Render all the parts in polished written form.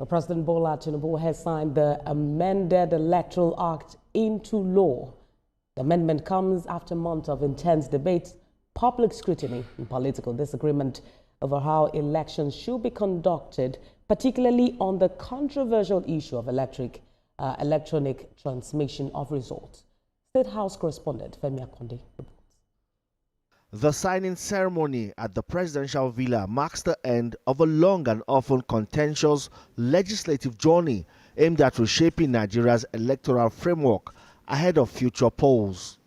President Bola Tinubu has signed the amended Electoral Act into law. The amendment comes after months of intense debate, public scrutiny, and political disagreement over how elections should be conducted, particularly on the controversial issue of electronic transmission of results. State House correspondent Femi Akonde reports. The signing ceremony at the presidential villa marks the end of a long and often contentious legislative journey aimed at reshaping Nigeria's electoral framework ahead of future polls.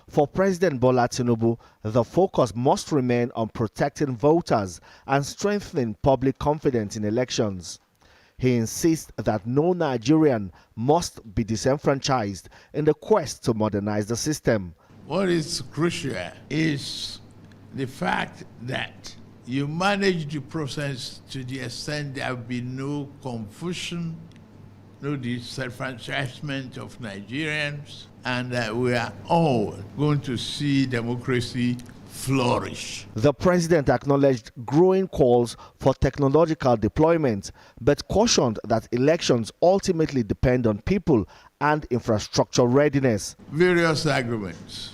For President Bola Tinubu, the focus must remain on protecting voters and strengthening public confidence in elections. He insists that no Nigerian must be disenfranchised in the quest to modernize the system. What is crucial is the fact that you manage the process to the extent there will be no confusion, no disenfranchisement of Nigerians, and that we are all going to see democracy flourish. The president acknowledged growing calls for technological deployment, but cautioned that elections ultimately depend on people and infrastructure readiness. Various arguments.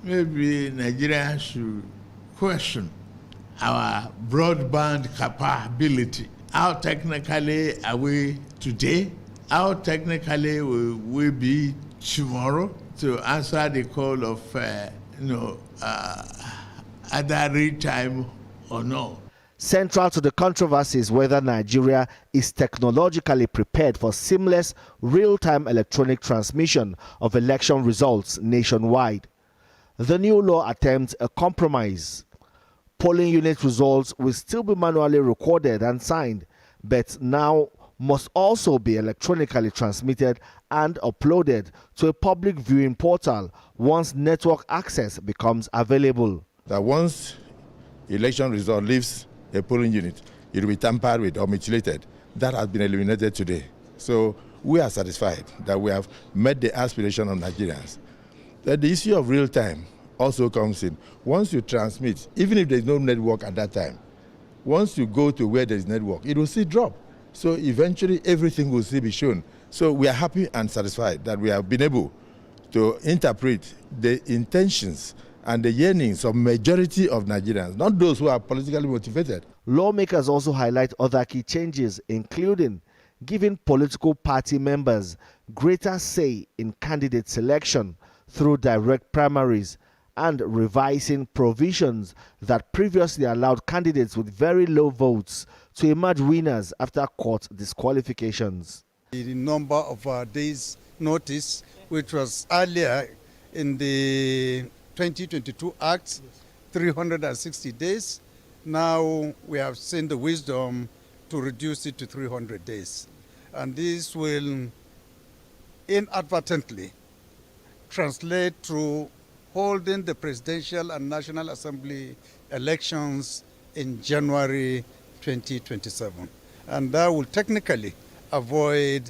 Maybe Nigeria should question our broadband capability. How technically are we today? How technically will we be tomorrow to answer the call of either real time or no? Central to the controversy is whether Nigeria is technologically prepared for seamless, real-time electronic transmission of election results nationwide. The new law attempts a compromise. Polling unit results will still be manually recorded and signed, but now must also be electronically transmitted and uploaded to a public viewing portal once network access becomes available. That once election result leaves a polling unit, it will be tampered with or mutilated. That has been eliminated today. So we are satisfied that we have met the aspiration of Nigerians. That the issue of real time also comes in. Once you transmit, even if there is no network at that time, once you go to where there is network, it will still drop. So eventually everything will still be shown. So we are happy and satisfied that we have been able to interpret the intentions and the yearnings of majority of Nigerians, not those who are politically motivated. Lawmakers also highlight other key changes, including giving political party members greater say in candidate selection through direct primaries and revising provisions that previously allowed candidates with very low votes to emerge winners after court disqualifications. The number of days notice, which was earlier in the 2022 Act, 360 days, now we have seen the wisdom to reduce it to 300 days. And this will inadvertently translate to holding the presidential and National Assembly elections in January 2027. And that will technically avoid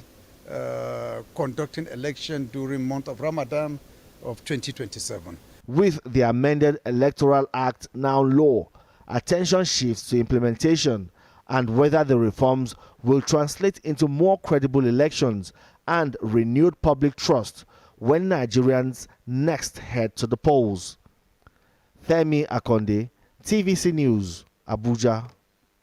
conducting election during month of Ramadan of 2027. With the amended Electoral Act now law, attention shifts to implementation and whether the reforms will translate into more credible elections and renewed public trust when Nigerians next head to the polls. Femi Akonde, TVC News, Abuja.